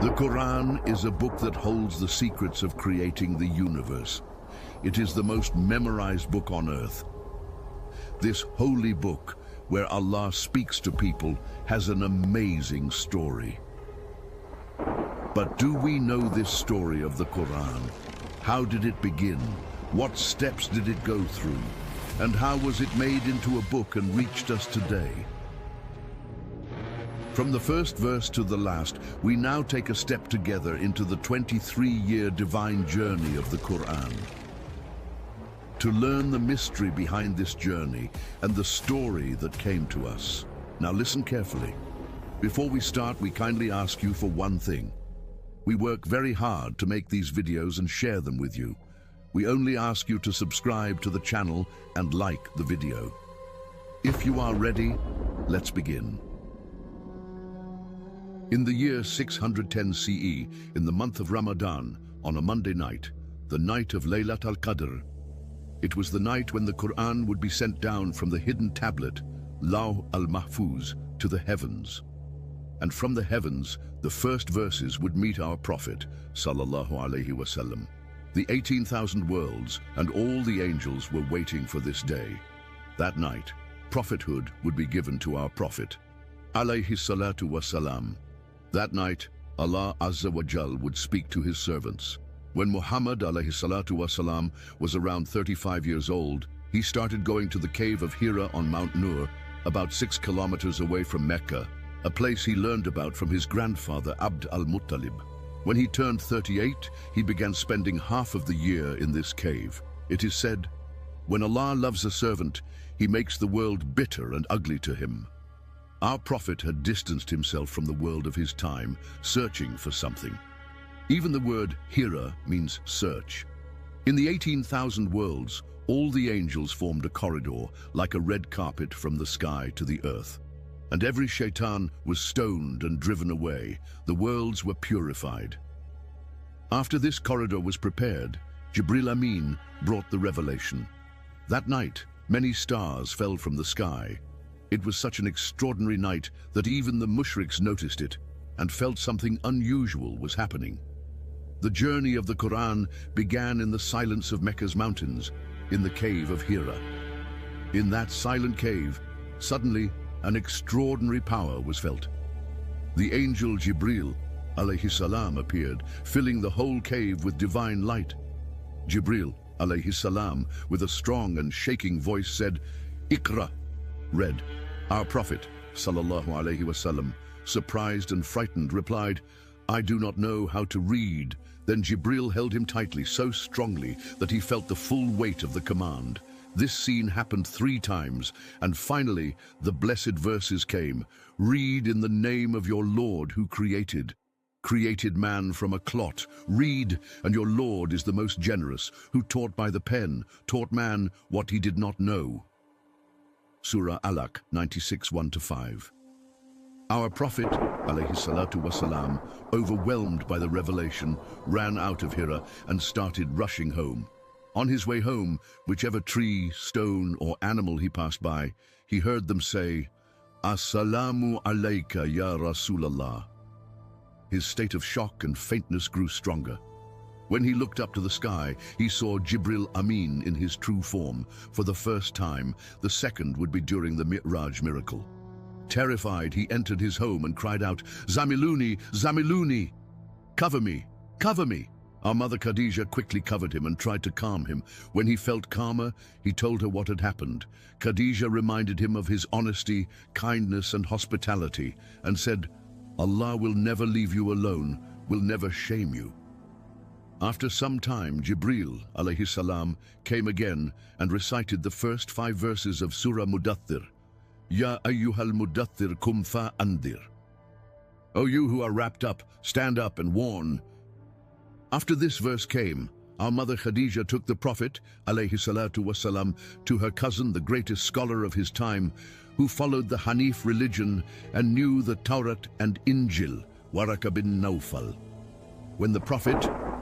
The Quran is a book that holds the secrets of creating the universe. It is the most memorized book on earth. This holy book, where Allah speaks to people, has an amazing story. But do we know this story of the Quran? How did it begin? What steps did it go through? And how was it made into a book and reached us today? From the first verse to the last, we now take a step together into the 23-year divine journey of the Quran. To learn the mystery behind this journey and the story that came to us. Now listen carefully. Before we start, we kindly ask you for one thing. We work very hard to make these videos and share them with you. We only ask you to subscribe to the channel and like the video. If you are ready, let's begin. In the year 610 CE, in the month of Ramadan, on a Monday night, the night of Laylat al-Qadr, it was the night when the Quran would be sent down from the hidden tablet, Lawh al-Mahfuz, to the heavens. And from the heavens, the first verses would meet our Prophet, sallallahu alaihi wasallam. The 18,000 worlds and all the angels were waiting for this day. That night, prophethood would be given to our Prophet, alayhi salatu wasalam. That night, Allah Azza wa Jal would speak to his servants. When Muhammad alayhi salatu wasalam was around 35 years old, he started going to the cave of Hira on Mount Nur, about 6 kilometers away from Mecca, a place he learned about from his grandfather Abd al-Muttalib. When he turned 38, he began spending half of the year in this cave. It is said, when Allah loves a servant, he makes the world bitter and ugly to him. Our Prophet had distanced himself from the world of his time, searching for something. Even the word Hira means search. In the 18,000 worlds, all the angels formed a corridor, like a red carpet from the sky to the earth. And every shaitan was stoned and driven away. The worlds were purified. After this corridor was prepared, Jibril Amin brought the revelation. That night, many stars fell from the sky. It was such an extraordinary night that even the mushriks noticed it and felt something unusual was happening. The journey of the Quran began in the silence of Mecca's mountains, in the cave of Hira. In that silent cave, suddenly an extraordinary power was felt. The angel Jibril alayhi salam appeared, filling the whole cave with divine light. Jibril alayhi salam, with a strong and shaking voice, said, "Iqra," read. Our Prophet, sallallahu alaihi wasallam, surprised and frightened, replied, "I do not know how to read." Then Jibril held him tightly, so strongly that he felt the full weight of the command. This scene happened 3 times, and finally the blessed verses came. Read in the name of your Lord who created man from a clot. Read, and your Lord is the most generous, who taught by the pen, taught man what he did not know. Surah Alaq 96, 1-5. Our Prophet, alayhi salatu wasalam, overwhelmed by the revelation, ran out of Hira and started rushing home. On his way home, whichever tree, stone, or animal he passed by, he heard them say, "Assalamu alayka ya Rasulallah." His state of shock and faintness grew stronger. When he looked up to the sky, he saw Jibril Amin in his true form. For the first time, the second would be during the Mi'raj miracle. Terrified, he entered his home and cried out, "Zamiluni, Zamiluni! Cover me, cover me!" Our mother Khadija quickly covered him and tried to calm him. When he felt calmer, he told her what had happened. Khadija reminded him of his honesty, kindness, and hospitality, and said, "Allah will never leave you alone, will never shame you." After some time, Jibril alayhi salam came again and recited the first 5 verses of Surah Mudaththir. Ya ayyuhal mudaththir kum fa andir. O you who are wrapped up, stand up and warn. After this verse came, our mother Khadija took the Prophet alayhi salatu wasalam to her cousin, the greatest scholar of his time, who followed the Hanif religion and knew the Tawrat and Injil, Waraka bin Nawfal. When the Prophet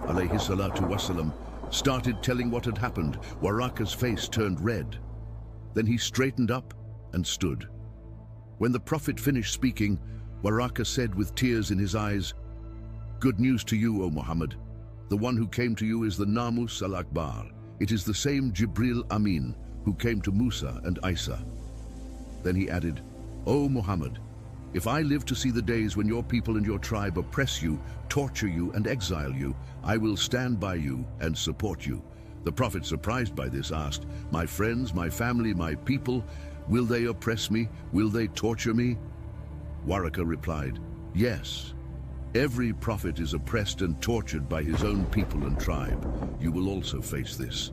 alayhi salatu wasalam started telling what had happened, Waraka's face turned red. Then he straightened up and stood. When the Prophet finished speaking, Waraka said with tears in his eyes, Good news to you, O Muhammad. The one who came to you is the Namus al-Akbar. It is the same Jibril Amin who came to Musa and Isa. Then he added, O Muhammad, if I live to see the days when your people and your tribe oppress you, torture you, and exile you, I will stand by you and support you. The Prophet, surprised by this, asked, My friends, my family, my people, will they oppress me? Will they torture me? Waraka replied, Yes. Every prophet is oppressed and tortured by his own people and tribe. You will also face this.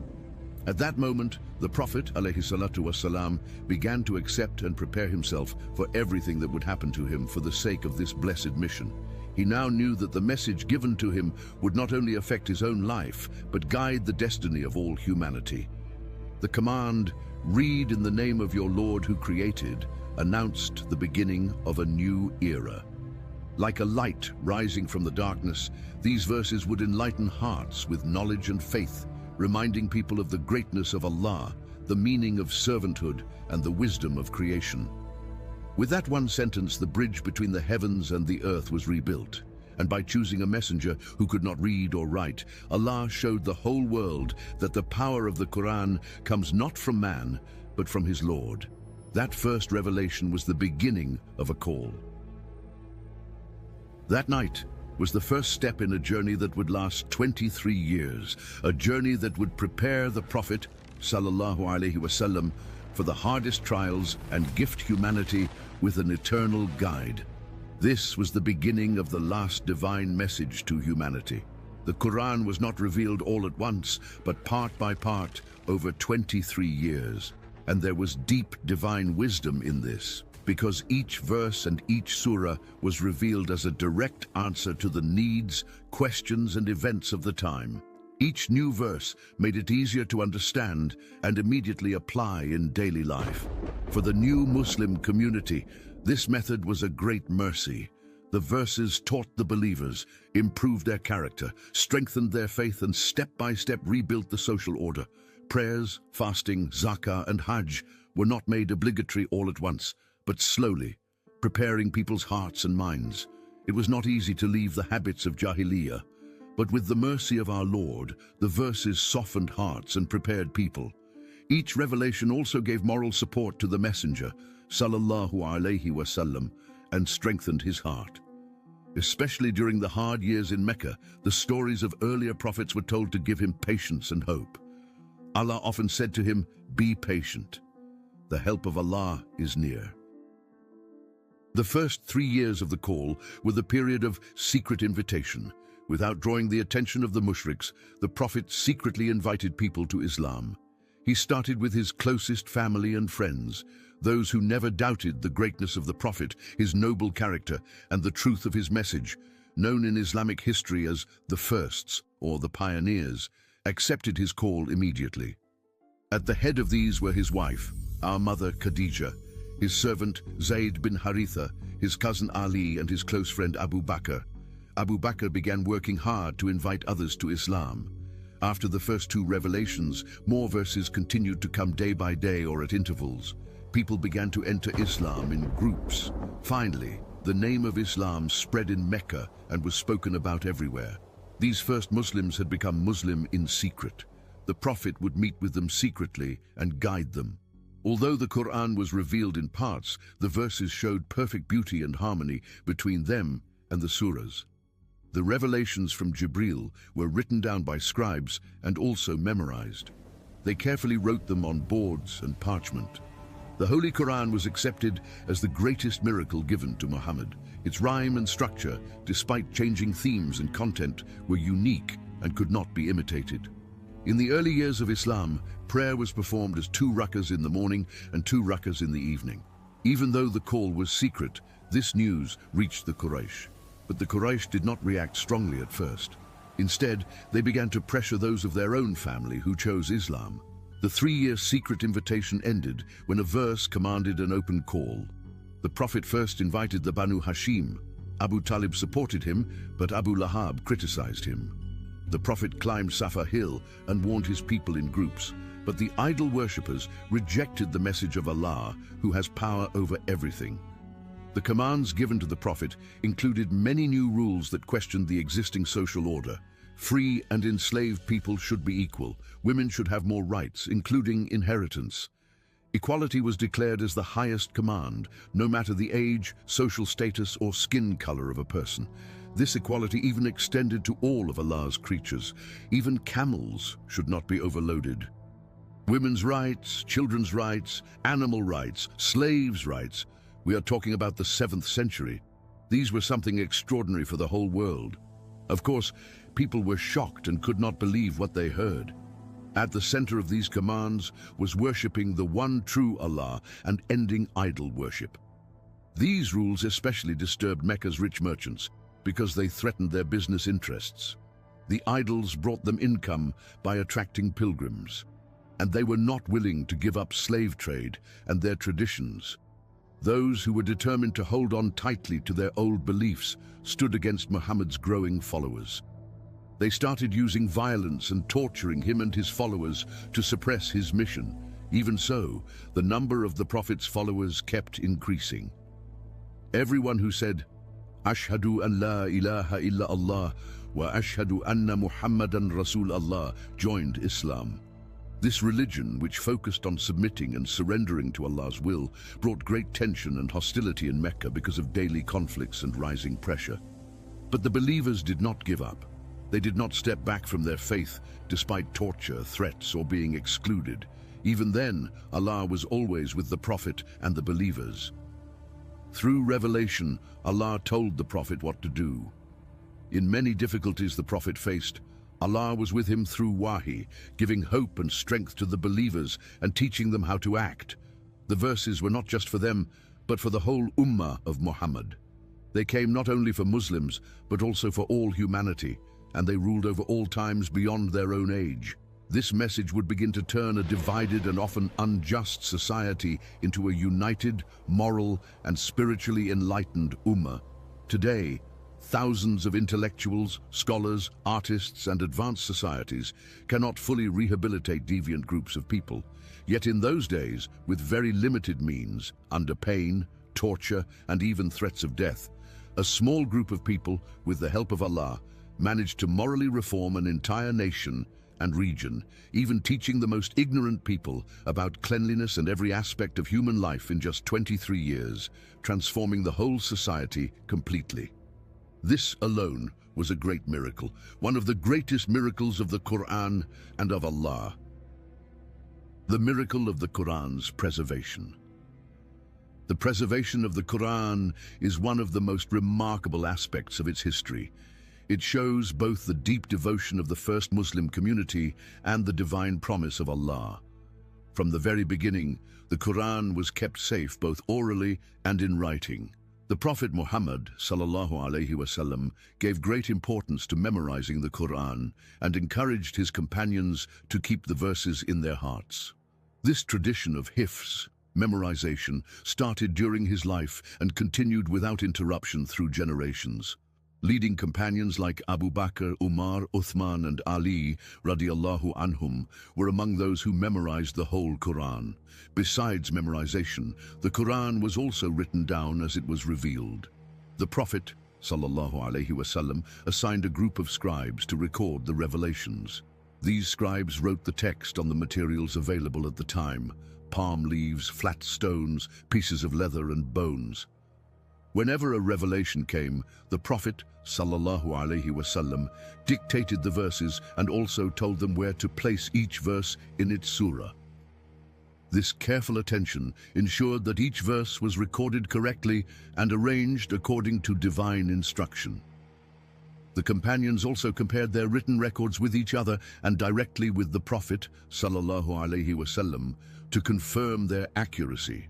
At that moment, the Prophet ﷺ began to accept and prepare himself for everything that would happen to him for the sake of this blessed mission. He now knew that the message given to him would not only affect his own life, but guide the destiny of all humanity. The command, "Read in the name of your Lord who created," announced the beginning of a new era. Like a light rising from the darkness, these verses would enlighten hearts with knowledge and faith, reminding people of the greatness of Allah, the meaning of servanthood, and the wisdom of creation. With that one sentence, the bridge between the heavens and the earth was rebuilt. And by choosing a messenger who could not read or write, Allah showed the whole world that the power of the Quran comes not from man, but from his Lord. That first revelation was the beginning of a call. That night was the first step in a journey that would last 23 years, a journey that would prepare the Prophet ﷺ for the hardest trials and gift humanity with an eternal guide. This was the beginning of the last divine message to humanity. The Quran was not revealed all at once, but part by part over 23 years. And there was deep divine wisdom in this, because each verse and each surah was revealed as a direct answer to the needs, questions, and events of the time. Each new verse made it easier to understand and immediately apply in daily life. For the new Muslim community, this method was a great mercy. The verses taught the believers, improved their character, strengthened their faith, and step by step rebuilt the social order. Prayers, fasting, zakah, and hajj were not made obligatory all at once, but slowly, preparing people's hearts and minds. It was not easy to leave the habits of Jahiliyyah, but with the mercy of our Lord, the verses softened hearts and prepared people. Each revelation also gave moral support to the Messenger, sallallahu alaihi wasallam, and strengthened his heart. Especially during the hard years in Mecca, the stories of earlier prophets were told to give him patience and hope. Allah often said to him, "Be patient. The help of Allah is near." The first 3 years of the call were the period of secret invitation. Without drawing the attention of the mushriks, the Prophet secretly invited people to Islam. He started with his closest family and friends, those who never doubted the greatness of the Prophet, his noble character, and the truth of his message, known in Islamic history as the Firsts, or the Pioneers, accepted his call immediately. At the head of these were his wife, our mother Khadija, his servant Zayd bin Haritha, his cousin Ali, and his close friend Abu Bakr. Abu Bakr began working hard to invite others to Islam. After the first 2 revelations, more verses continued to come day by day or at intervals. People began to enter Islam in groups. Finally, the name of Islam spread in Mecca and was spoken about everywhere. These first Muslims had become Muslim in secret. The Prophet would meet with them secretly and guide them. Although the Quran was revealed in parts, the verses showed perfect beauty and harmony between them and the surahs. The revelations from Jibril were written down by scribes and also memorized. They carefully wrote them on boards and parchment. The Holy Quran was accepted as the greatest miracle given to Muhammad. Its rhyme and structure, despite changing themes and content, were unique and could not be imitated. In the early years of Islam, prayer was performed as 2 rakahs in the morning and 2 rakahs in the evening. Even though the call was secret, this news reached the Quraysh. But the Quraysh did not react strongly at first. Instead, they began to pressure those of their own family who chose Islam. The 3-year secret invitation ended when a verse commanded an open call. The Prophet first invited the Banu Hashim. Abu Talib supported him, but Abu Lahab criticized him. The Prophet climbed Safa Hill and warned his people in groups, but the idol worshippers rejected the message of Allah, who has power over everything. The commands given to the Prophet included many new rules that questioned the existing social order. Free and enslaved people should be equal. Women should have more rights, including inheritance. Equality was declared as the highest command, no matter the age, social status, or skin color of a person. This equality even extended to all of Allah's creatures. Even camels should not be overloaded. Women's rights, children's rights, animal rights, slaves' rights. We are talking about the 7th century. These were something extraordinary for the whole world. Of course, people were shocked and could not believe what they heard. At the center of these commands was worshipping the one true Allah and ending idol worship. These rules especially disturbed Mecca's rich merchants because they threatened their business interests. The idols brought them income by attracting pilgrims, and they were not willing to give up slave trade and their traditions. Those who were determined to hold on tightly to their old beliefs stood against Muhammad's growing followers. They started using violence and torturing him and his followers to suppress his mission. Even so, the number of the Prophet's followers kept increasing. Everyone who said, "Ashhadu an la ilaha illa Allah wa ashhadu anna Muhammadan Rasul Allah," joined Islam. This religion, which focused on submitting and surrendering to Allah's will, brought great tension and hostility in Mecca because of daily conflicts and rising pressure. But the believers did not give up. They did not step back from their faith despite torture, threats, or being excluded. Even then, Allah was always with the Prophet and the believers. Through revelation, Allah told the Prophet what to do. In many difficulties the Prophet faced, Allah was with him through wahi, giving hope and strength to the believers and teaching them how to act. The verses were not just for them, but for the whole ummah of Muhammad. They came not only for Muslims, but also for all humanity, and they ruled over all times beyond their own age. This message would begin to turn a divided and often unjust society into a united, moral, and spiritually enlightened ummah. Today, thousands of intellectuals, scholars, artists, and advanced societies cannot fully rehabilitate deviant groups of people. Yet in those days, with very limited means, under pain, torture, and even threats of death, a small group of people, with the help of Allah, managed to morally reform an entire nation and region, even teaching the most ignorant people about cleanliness and every aspect of human life in just 23 years, transforming the whole society completely. This alone was a great miracle, one of the greatest miracles of the Quran and of Allah. The miracle of the Quran's preservation. The preservation of the Quran is one of the most remarkable aspects of its history. It shows both the deep devotion of the first Muslim community and the divine promise of Allah. From the very beginning, the Quran was kept safe both orally and in writing. The Prophet Muhammad ﷺ gave great importance to memorizing the Quran and encouraged his companions to keep the verses in their hearts. This tradition of hifz, memorization, started during his life and continued without interruption through generations. Leading companions like Abu Bakr, Umar, Uthman, and Ali radiallahu anhum were among those who memorized the whole Quran. Besides memorization, the Quran was also written down as it was revealed. The Prophet ﷺ assigned a group of scribes to record the revelations. These scribes wrote the text on the materials available at the time: palm leaves, flat stones, pieces of leather, and bones. Whenever a revelation came, the Prophet ﷺ dictated the verses and also told them where to place each verse in its surah. This careful attention ensured that each verse was recorded correctly and arranged according to divine instruction. The companions also compared their written records with each other and directly with the Prophet ﷺ to confirm their accuracy.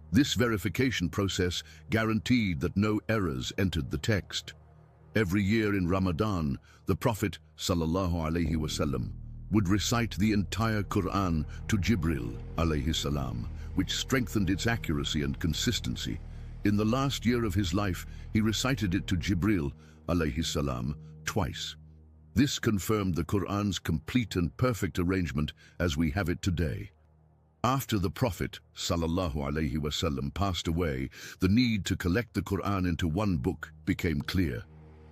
This verification process guaranteed that no errors entered the text. Every year in Ramadan, the Prophet ﷺ would recite the entire Quran to Jibril alayhi salam, which strengthened its accuracy and consistency. In the last year of his life, he recited it to Jibril alayhi salam twice. This confirmed the Quran's complete and perfect arrangement as we have it today. After the Prophet ﷺ passed away, the need to collect the Quran into one book became clear.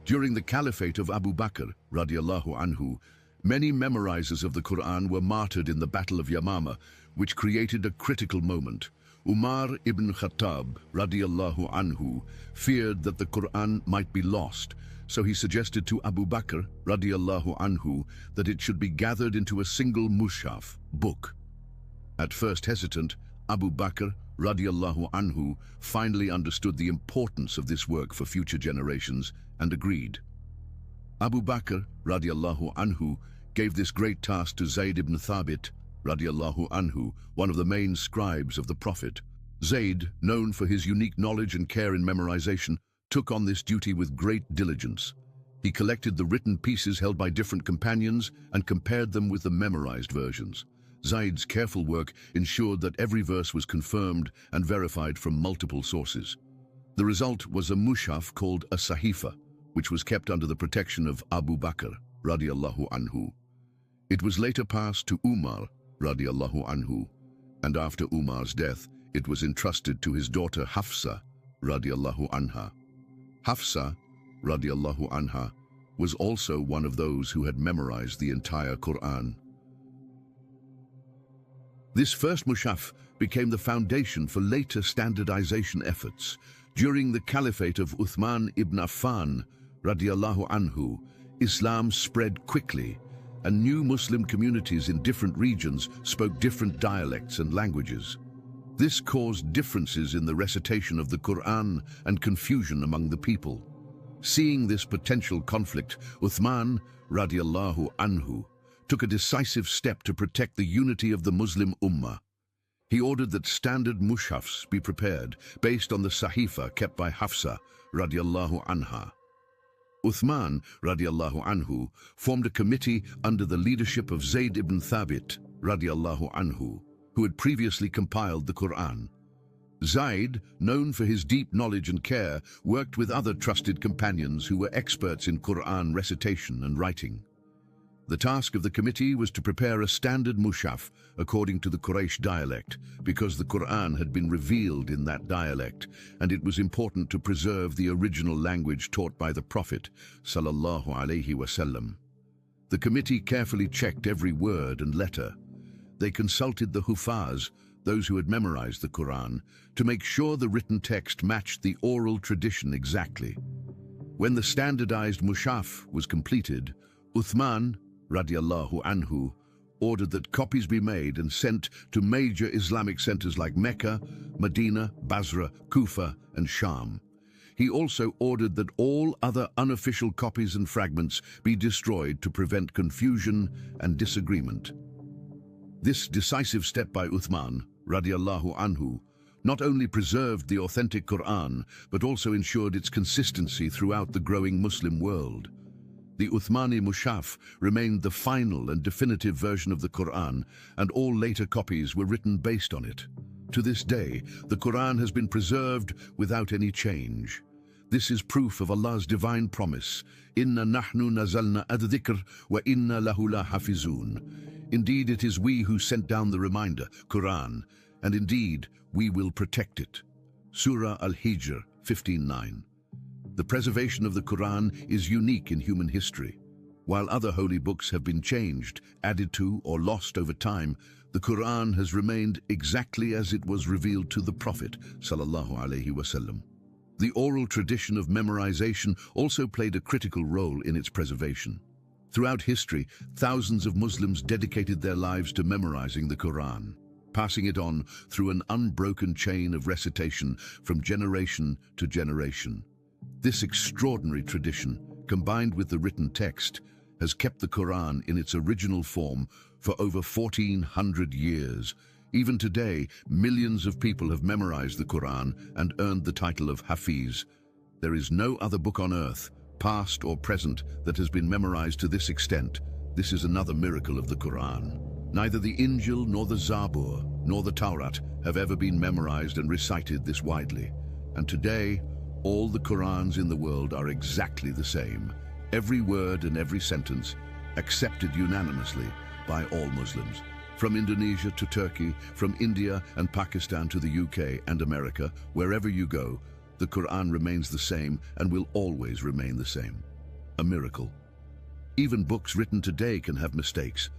During the caliphate of Abu Bakr radiallahu anhu, many memorizers of the Quran were martyred in the Battle of Yamama, which created a critical moment. Umar ibn Khattab radiallahu anhu feared that the Quran might be lost, so he suggested to Abu Bakr radiallahu anhu that it should be gathered into a single mushaf, book. At first hesitant, Abu Bakr radiallahu anhu finally understood the importance of this work for future generations and agreed. Abu Bakr radiallahu anhu gave this great task to Zayd ibn Thabit radiallahu anhu, one of the main scribes of the Prophet. Zayd, known for his unique knowledge and care in memorization, took on this duty with great diligence. He collected the written pieces held by different companions and compared them with the memorized versions. Zayd's careful work ensured that every verse was confirmed and verified from multiple sources. The result was a mushaf called a sahifa, which was kept under the protection of Abu Bakr radiallahu anhu. It was later passed to Umar radiallahu anhu, and after Umar's death, it was entrusted to his daughter Hafsa radiallahu anha. Hafsa radiallahu anha was also one of those who had memorized the entire Quran. This first mushaf became the foundation for later standardization efforts. During the caliphate of Uthman ibn Affan radiallahu anhu, Islam spread quickly, and new Muslim communities in different regions spoke different dialects and languages. This caused differences in the recitation of the Quran and confusion among the people. Seeing this potential conflict, Uthman radiallahu anhu took a decisive step to protect the unity of the Muslim Ummah. He ordered that standard mushafs be prepared based on the sahifa kept by Hafsa radiallahu anha. Uthman radiallahu anhu formed a committee under the leadership of Zayd ibn Thabit radiallahu anhu, who had previously compiled the Quran. Zayd, known for his deep knowledge and care, worked with other trusted companions who were experts in Quran recitation and writing. The task of the committee was to prepare a standard mushaf according to the Quraysh dialect, because the Quran had been revealed in that dialect, and it was important to preserve the original language taught by the Prophet sallallahu alaihi wasallam. The committee carefully checked every word and letter. They consulted the Hufaz, those who had memorized the Quran, to make sure the written text matched the oral tradition exactly. When the standardized mushaf was completed, Uthman radiallahu anhu ordered that copies be made and sent to major Islamic centers like Mecca, Medina, Basra, Kufa, and Sham. He also ordered that all other unofficial copies and fragments be destroyed to prevent confusion and disagreement. This decisive step by Uthman radiallahu anhu not only preserved the authentic Quran, but also ensured its consistency throughout the growing Muslim world. The Uthmani Mushaf remained the final and definitive version of the Quran, and all later copies were written based on it. To this day, the Quran has been preserved without any change. This is proof of Allah's divine promise, "Inna nahnu nazalna ad-dhikr wa inna lahu la hafizun." Indeed, it is we who sent down the reminder, Quran, and indeed, we will protect it. Surah Al-Hijr 15:9. The preservation of the Quran is unique in human history. While other holy books have been changed, added to, or lost over time, the Quran has remained exactly as it was revealed to the Prophet sallallahu alaihi wasallam. The oral tradition of memorization also played a critical role in its preservation. Throughout history, thousands of Muslims dedicated their lives to memorizing the Quran, passing it on through an unbroken chain of recitation from generation to generation. This extraordinary tradition, combined with the written text, has kept the Quran in its original form for over 1400 years. Even today, millions of people have memorized the Quran and earned the title of Hafiz. There is no other book on earth, past or present, that has been memorized to this extent. This is another miracle of the Quran. Neither the Injil nor the Zabur nor the Taurat have ever been memorized and recited this widely. And today, all the Qurans in the world are exactly the same. Every word and every sentence accepted unanimously by all Muslims. From Indonesia to Turkey, from India and Pakistan to the UK and America, wherever you go, the Quran remains the same and will always remain the same. A miracle. Even books written today can have mistakes,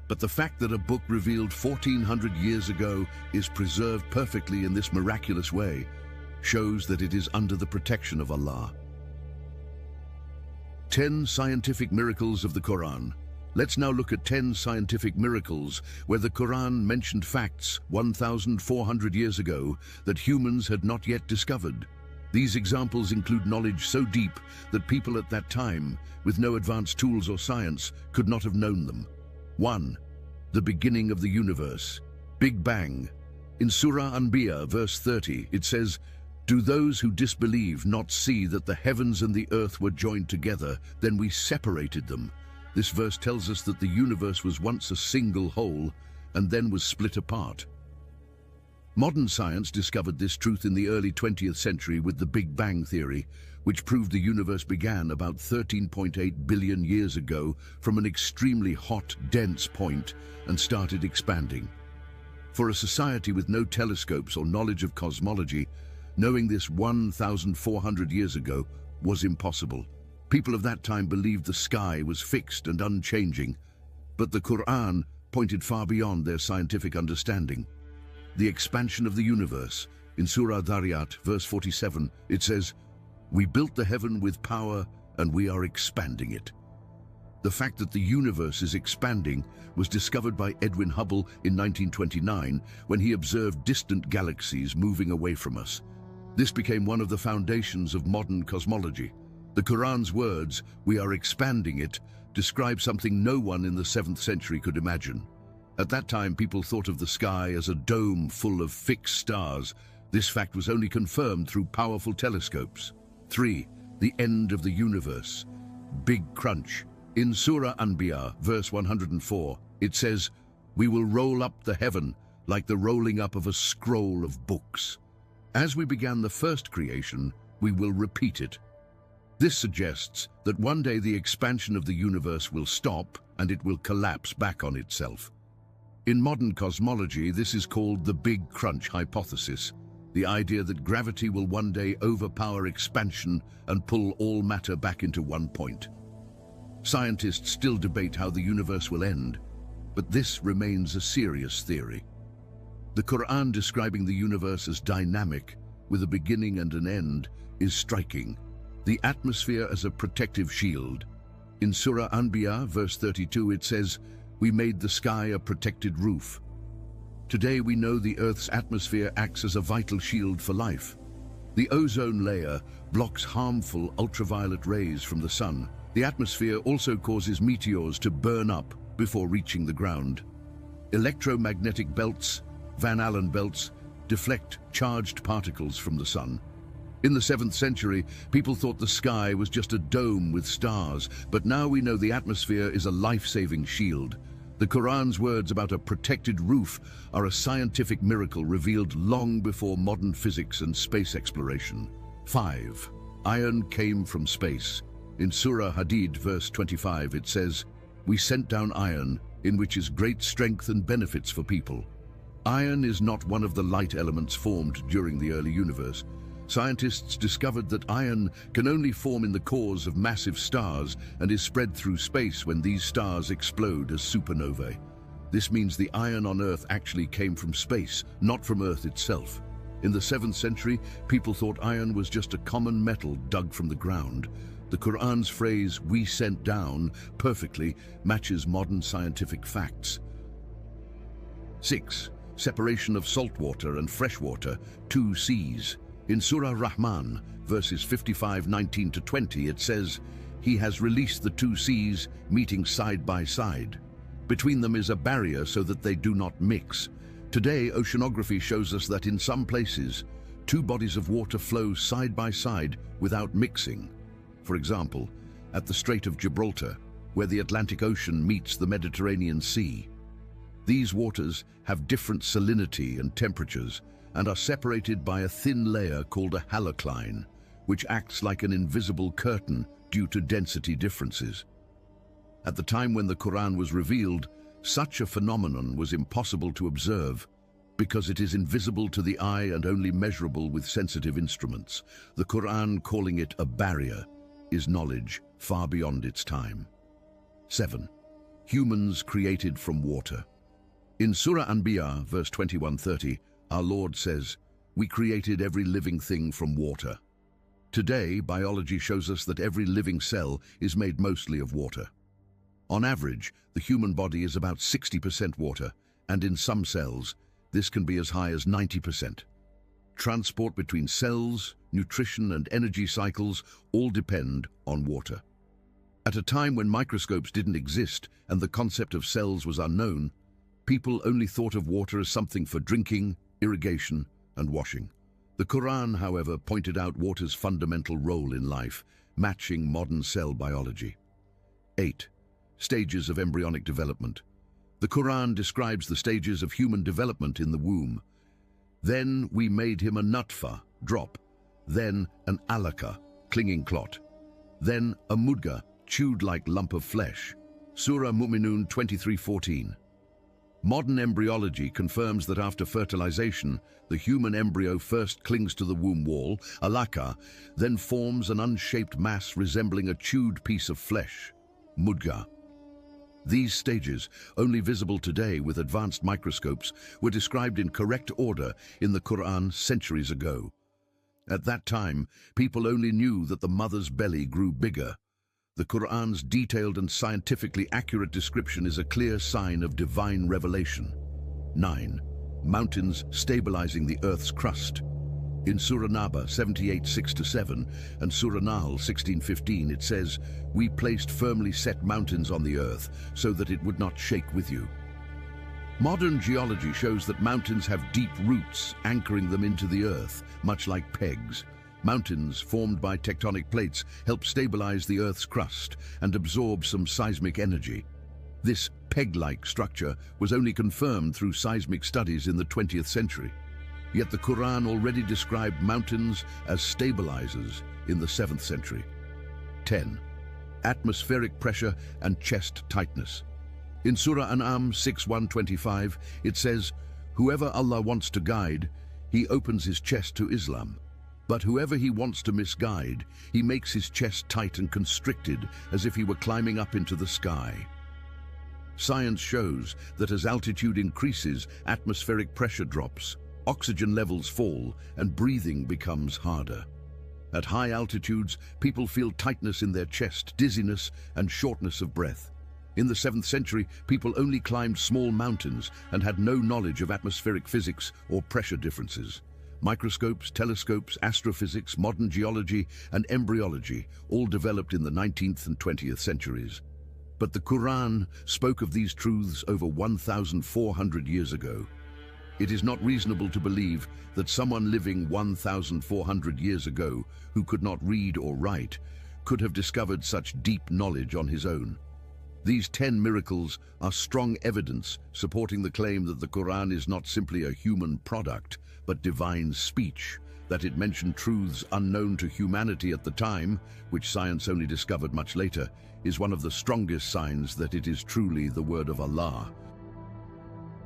but the fact that a book revealed 1400 years ago is preserved perfectly in this miraculous way shows that it is under the protection of Allah. 10 scientific miracles of the Quran. Let's now look at 10 scientific miracles where the Quran mentioned facts 1,400 years ago that humans had not yet discovered. These examples include knowledge so deep that people at that time, with no advanced tools or science, could not have known them. 1. The beginning of the universe. Big Bang. In Surah Anbiya, verse 30, it says, "Do those who disbelieve not see that the heavens and the earth were joined together, then we separated them?" This verse tells us that the universe was once a single whole and then was split apart. Modern science discovered this truth in the early 20th century with the Big Bang theory, which proved the universe began about 13.8 billion years ago from an extremely hot, dense point and started expanding. For a society with no telescopes or knowledge of cosmology, knowing this 1,400 years ago was impossible. People of that time believed the sky was fixed and unchanging, but the Quran pointed far beyond their scientific understanding. The expansion of the universe. In Surah Dhariyat, verse 47, it says, "We built the heaven with power and we are expanding it." The fact that the universe is expanding was discovered by Edwin Hubble in 1929 when he observed distant galaxies moving away from us. This became one of the foundations of modern cosmology. The Quran's words, "We are expanding it," describe something no one in the 7th century could imagine. At that time, people thought of the sky as a dome full of fixed stars. This fact was only confirmed through powerful telescopes. 3. The end of the universe. Big Crunch. In Surah Anbiya, verse 104, it says, "We will roll up the heaven like the rolling up of a scroll of books." As we began the first creation, we will repeat it. This suggests that one day the expansion of the universe will stop and it will collapse back on itself. In modern cosmology, this is called the Big Crunch hypothesis, the idea that gravity will one day overpower expansion and pull all matter back into one point. Scientists still debate how the universe will end, but this remains a serious theory. The Quran describing the universe as dynamic, with a beginning and an end, is striking. The atmosphere as a protective shield. In Surah Anbiya, verse 32, it says, "We made the sky a protected roof." Today we know the Earth's atmosphere acts as a vital shield for life. The ozone layer blocks harmful ultraviolet rays from the sun. The atmosphere also causes meteors to burn up before reaching the ground. Electromagnetic belts, Van Allen belts, deflect charged particles from the sun. In the 7th century, people thought the sky was just a dome with stars, but now we know the atmosphere is a life-saving shield. The Quran's words about a protected roof are a scientific miracle revealed long before modern physics and space exploration. 5. Iron came from space. In Surah Hadid, verse 25, it says, "We sent down iron, in which is great strength and benefits for people." Iron is not one of the light elements formed during the early universe. Scientists discovered that iron can only form in the cores of massive stars and is spread through space when these stars explode as supernovae. This means the iron on Earth actually came from space, not from Earth itself. In the 7th century, people thought iron was just a common metal dug from the ground. The Quran's phrase, "we sent down," perfectly matches modern scientific facts. 6. Separation of saltwater and freshwater, 2 seas. In Surah Rahman, verses 55:19-20, it says, "He has released the 2 seas, meeting side by side. Between them is a barrier so that they do not mix." Today, oceanography shows us that in some places, 2 bodies of water flow side by side without mixing. For example, at the Strait of Gibraltar, where the Atlantic Ocean meets the Mediterranean Sea. These waters have different salinity and temperatures, and are separated by a thin layer called a halocline, which acts like an invisible curtain due to density differences. At the time when the Quran was revealed, Such a phenomenon was impossible to observe because it is invisible to the eye and only measurable with sensitive instruments. The Quran, calling it a barrier, is knowledge far beyond its time. 7. Humans created from water. In Surah Anbiya, verse 21-30, our Lord says, "We created every living thing from water." Today, biology shows us that every living cell is made mostly of water. On average, the human body is about 60% water, and in some cells, this can be as high as 90%. Transport between cells, nutrition and energy cycles all depend on water. At a time when microscopes didn't exist and the concept of cells was unknown, people only thought of water as something for drinking, irrigation and washing. The Quran, however, pointed out water's fundamental role in life, matching modern cell biology. 8. Stages of embryonic development. The Quran describes the stages of human development in the womb. Then we made him a nutfa, drop, then an alaka, clinging clot, then a mudga, chewed-like lump of flesh. Surah Mu'minun 23:14. Modern embryology confirms that after fertilization, the human embryo first clings to the womb wall, alaka, then forms an unshaped mass resembling a chewed piece of flesh, mudga. These stages, only visible today with advanced microscopes, were described in correct order in the Quran centuries ago. At that time, people only knew that the mother's belly grew bigger. The Quran's detailed and scientifically accurate description is a clear sign of divine revelation. 9. Mountains stabilizing the earth's crust. In Surah Naba 78:6-7 and Surah Nahl 16:15 it says, "We placed firmly set mountains on the earth so that it would not shake with you." Modern geology shows that mountains have deep roots anchoring them into the earth, much like pegs. Mountains formed by tectonic plates help stabilize the earth's crust and absorb some seismic energy. This peg-like structure was only confirmed through seismic studies in the 20th century. Yet the Quran already described mountains as stabilizers in the 7th century. 10. Atmospheric pressure and chest tightness. In Surah An'am 6:1-25, it says, "Whoever Allah wants to guide, He opens his chest to Islam. But whoever He wants to misguide, He makes his chest tight and constricted as if he were climbing up into the sky." Science shows that as altitude increases, atmospheric pressure drops, oxygen levels fall, and breathing becomes harder. At high altitudes, people feel tightness in their chest, dizziness, and shortness of breath. In the 7th century, people only climbed small mountains and had no knowledge of atmospheric physics or pressure differences. Microscopes, telescopes, astrophysics, modern geology, and embryology all developed in the 19th and 20th centuries. But the Quran spoke of these truths over 1,400 years ago. It is not reasonable to believe that someone living 1,400 years ago, who could not read or write, could have discovered such deep knowledge on his own. These 10 miracles are strong evidence supporting the claim that the Quran is not simply a human product, but divine speech, that it mentioned truths unknown to humanity at the time, which science only discovered much later, is one of the strongest signs that it is truly the word of Allah.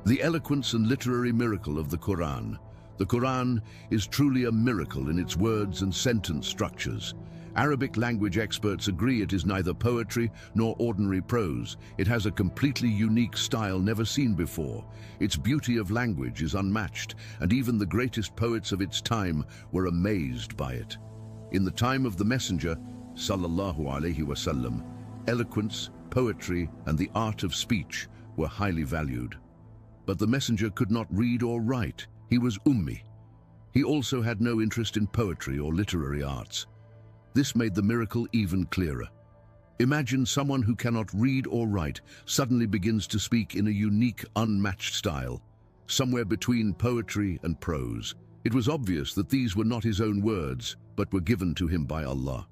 The eloquence and literary miracle of the Quran. The Quran is truly a miracle in its words and sentence structures. Arabic language experts agree it is neither poetry nor ordinary prose. It has a completely unique style never seen before. Its beauty of language is unmatched, and even the greatest poets of its time were amazed by it. In the time of the Messenger, sallallahu alaihi wasallam, eloquence, poetry, and the art of speech were highly valued. But the Messenger could not read or write. He was ummi. He also had no interest in poetry or literary arts. This made the miracle even clearer. Imagine someone who cannot read or write suddenly begins to speak in a unique, unmatched style, somewhere between poetry and prose. It was obvious that these were not his own words, but were given to him by Allah.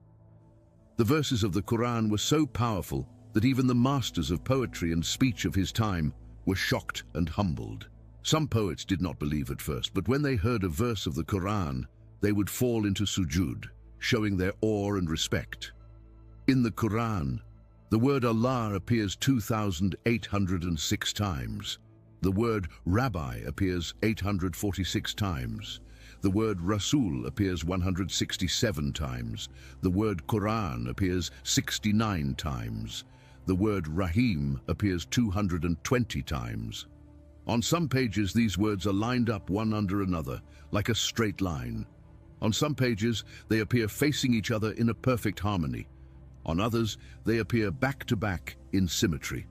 The verses of the Quran were so powerful that even the masters of poetry and speech of his time were shocked and humbled. Some poets did not believe at first, but when they heard a verse of the Quran, they would fall into sujud, showing their awe and respect. In the Quran, The word Allah appears 2,806 times. The word Rabbi appears 846 times. The word Rasul appears 167 times. The word Quran appears 69 times. The word Rahim appears 220 times. On some pages, these words are lined up one under another, like a straight line. On some pages, they appear facing each other in a perfect harmony. On others, they appear back-to-back in symmetry.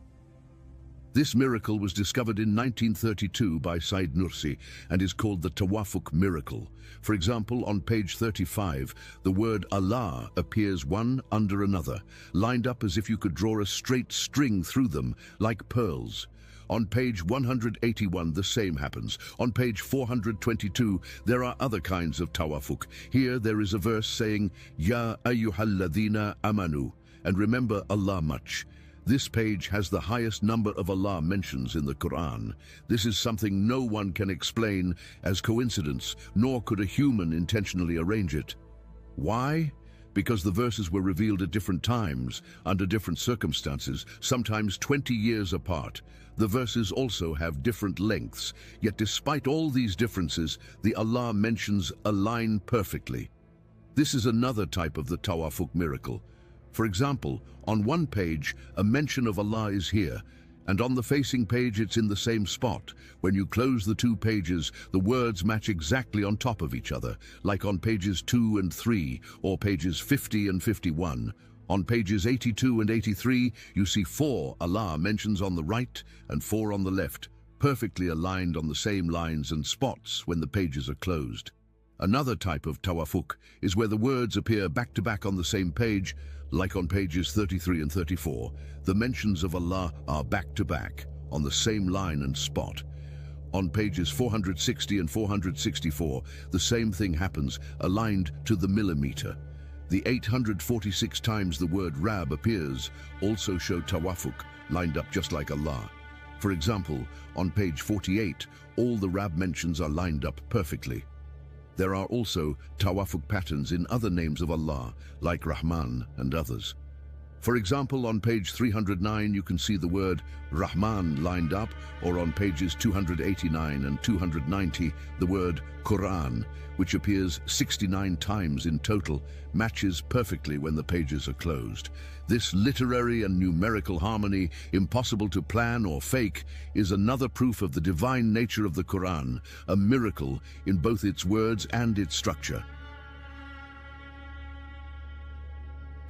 This miracle was discovered in 1932 by Said Nursi and is called the Tawafuk miracle. For example, on page 35, the word Allah appears one under another, lined up as if you could draw a straight string through them, like pearls. On page 181, the same happens. On page 422, there are other kinds of tawafuk. Here there is a verse saying, Ya ayyuhalladhina amanu, and remember Allah much. This page has the highest number of Allah mentions in the Quran. This is something no one can explain as coincidence, nor could a human intentionally arrange it. Why? Because the verses were revealed at different times, under different circumstances, sometimes 20 years apart. The verses also have different lengths, yet despite all these differences, the Allah mentions align perfectly. This is another type of the Tawafuk miracle. For example, on one page, a mention of Allah is here, and on the facing page it's in the same spot. When you close the two pages, the words match exactly on top of each other, like on pages 2 and 3, or pages 50 and 51. On pages 82 and 83, you see 4 Allah mentions on the right and 4 on the left, perfectly aligned on the same lines and spots when the pages are closed. Another type of tawafuk is where the words appear back-to-back on the same page, like on pages 33 and 34. The mentions of Allah are back-to-back, on the same line and spot. On pages 460 and 464, the same thing happens, aligned to the millimeter. The 846 times the word Rab appears also show tawafuk, lined up just like Allah. For example, on page 48, all the Rab mentions are lined up perfectly. There are also tawafuk patterns in other names of Allah, like Rahman and others. For example, on page 309 you can see the word Rahman lined up, or on pages 289 and 290 the word Quran, which appears 69 times in total, matches perfectly when the pages are closed. This literary and numerical harmony, impossible to plan or fake, is another proof of the divine nature of the Quran, a miracle in both its words and its structure.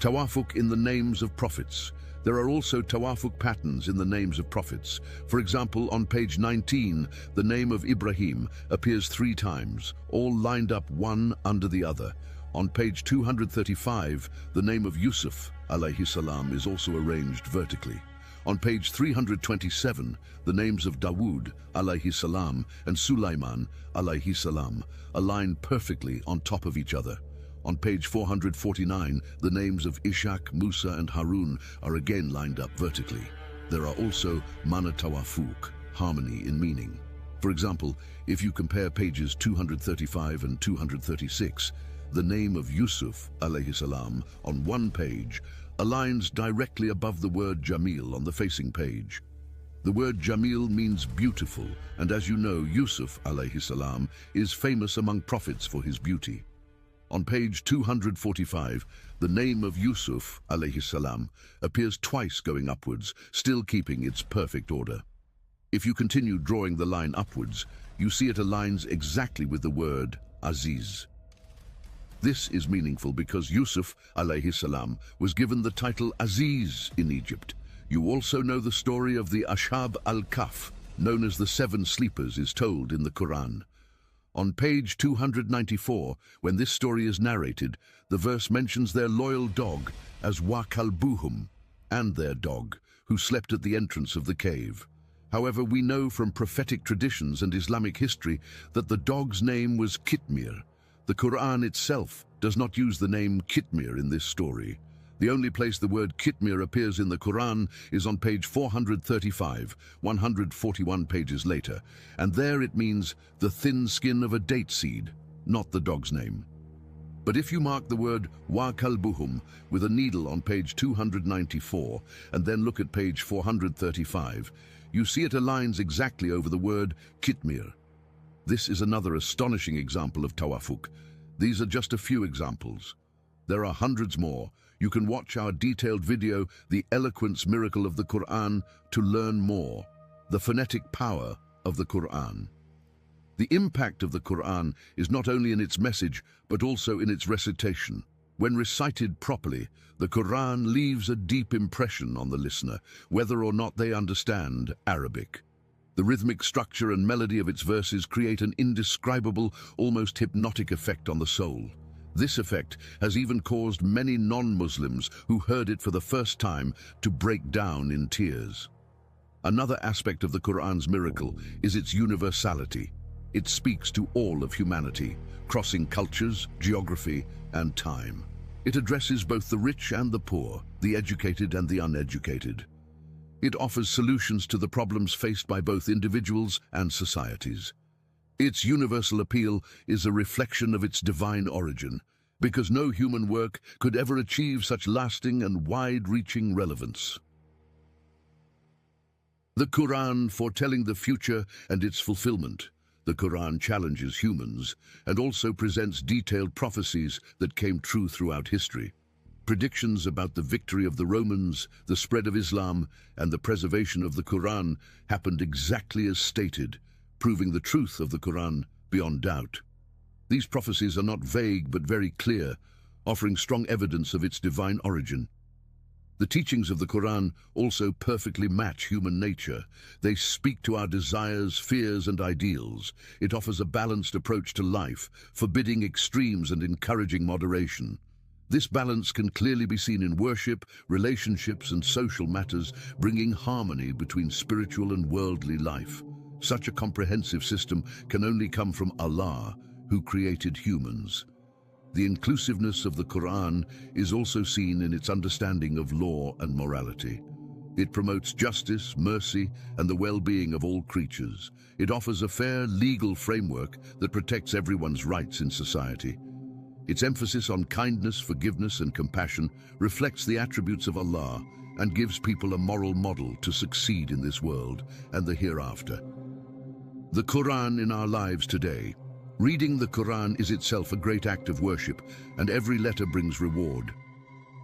Tawafuk in the names of prophets. There are also tawafuk patterns in the names of prophets. For example, on page 19, the name of Ibrahim appears 3 times, all lined up one under the other. On page 235, the name of Yusuf, alayhi salam, is also arranged vertically. On page 327, the names of Dawood, alayhi salam, and Sulaiman, alayhi salam, align perfectly on top of each other. On page 449, the names of Ishaq, Musa, and Harun are again lined up vertically. There are also mana tawafuk, harmony in meaning. For example, if you compare pages 235 and 236, the name of Yusuf, alayhi salam, on one page aligns directly above the word Jamil on the facing page. The word Jamil means beautiful, and as you know, Yusuf, alayhi salam, is famous among prophets for his beauty. On page 245, the name of Yusuf, alayhi salam, appears twice going upwards, still keeping its perfect order. If you continue drawing the line upwards, you see it aligns exactly with the word Aziz. This is meaningful because Yusuf, alayhi salam, was given the title Aziz in Egypt. You also know the story of the Ashab al-Kahf, known as the 7 sleepers, is told in the Quran. On page 294, when this story is narrated, the verse mentions their loyal dog as Wakalbuhum, and their dog, who slept at the entrance of the cave. However, we know from prophetic traditions and Islamic history that the dog's name was Kitmir. The Quran itself does not use the name Kitmir in this story. The only place the word Kitmir appears in the Quran is on page 435, 141 pages later, and there it means the thin skin of a date seed, not the dog's name. But if you mark the word wa kalbuhum with a needle on page 294 and then look at page 435, you see it aligns exactly over the word kitmir. This is another astonishing example of tawafuk. These are just a few examples. There are hundreds more. You can watch our detailed video, The Eloquence Miracle of the Quran, to learn more. The phonetic power of the Quran. The impact of the Quran is not only in its message, but also in its recitation. When recited properly, the Quran leaves a deep impression on the listener, whether or not they understand Arabic. The rhythmic structure and melody of its verses create an indescribable, almost hypnotic effect on the soul. This effect has even caused many non-Muslims who heard it for the first time to break down in tears. Another aspect of the Quran's miracle is its universality. It speaks to all of humanity, crossing cultures, geography, and time. It addresses both the rich and the poor, the educated and the uneducated. It offers solutions to the problems faced by both individuals and societies. Its universal appeal is a reflection of its divine origin, because no human work could ever achieve such lasting and wide-reaching relevance. The Quran foretelling the future and its fulfillment. The Quran challenges humans and also presents detailed prophecies that came true throughout history. Predictions about the victory of the Romans, the spread of Islam, and the preservation of the Quran happened exactly as stated, proving the truth of the Quran beyond doubt. These prophecies are not vague but very clear, offering strong evidence of its divine origin. The teachings of the Quran also perfectly match human nature. They speak to our desires, fears, and ideals. It offers a balanced approach to life, forbidding extremes and encouraging moderation. This balance can clearly be seen in worship, relationships, and social matters, bringing harmony between spiritual and worldly life. Such a comprehensive system can only come from Allah, who created humans. The inclusiveness of the Quran is also seen in its understanding of law and morality. It promotes justice, mercy, and the well-being of all creatures. It offers a fair legal framework that protects everyone's rights in society. Its emphasis on kindness, forgiveness, and compassion reflects the attributes of Allah and gives people a moral model to succeed in this world and the hereafter. The Quran in our lives today. Reading the Quran is itself a great act of worship, and every letter brings reward.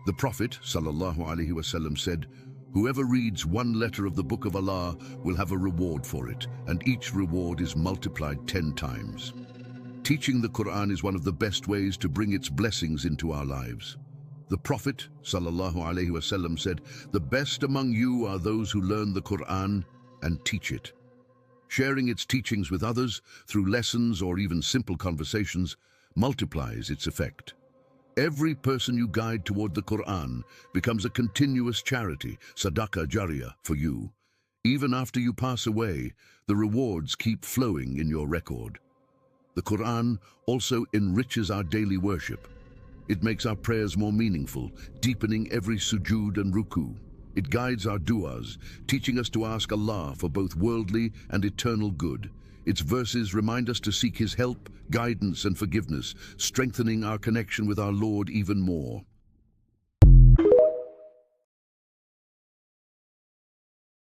The Prophet ﷺ said, "Whoever reads one letter of the Book of Allah will have a reward for it, and each reward is multiplied 10 times. Teaching the Quran is one of the best ways to bring its blessings into our lives. The Prophet ﷺ said, "The best among you are those who learn the Quran and teach it." Sharing its teachings with others through lessons or even simple conversations multiplies its effect. Every person you guide toward the Quran becomes a continuous charity, sadaqah jariyah, for you. Even after you pass away, the rewards keep flowing in your record. The Quran also enriches our daily worship. It makes our prayers more meaningful, deepening every sujood and ruku. It guides our du'as, teaching us to ask Allah for both worldly and eternal good. Its verses remind us to seek His help, guidance, and forgiveness, strengthening our connection with our Lord even more.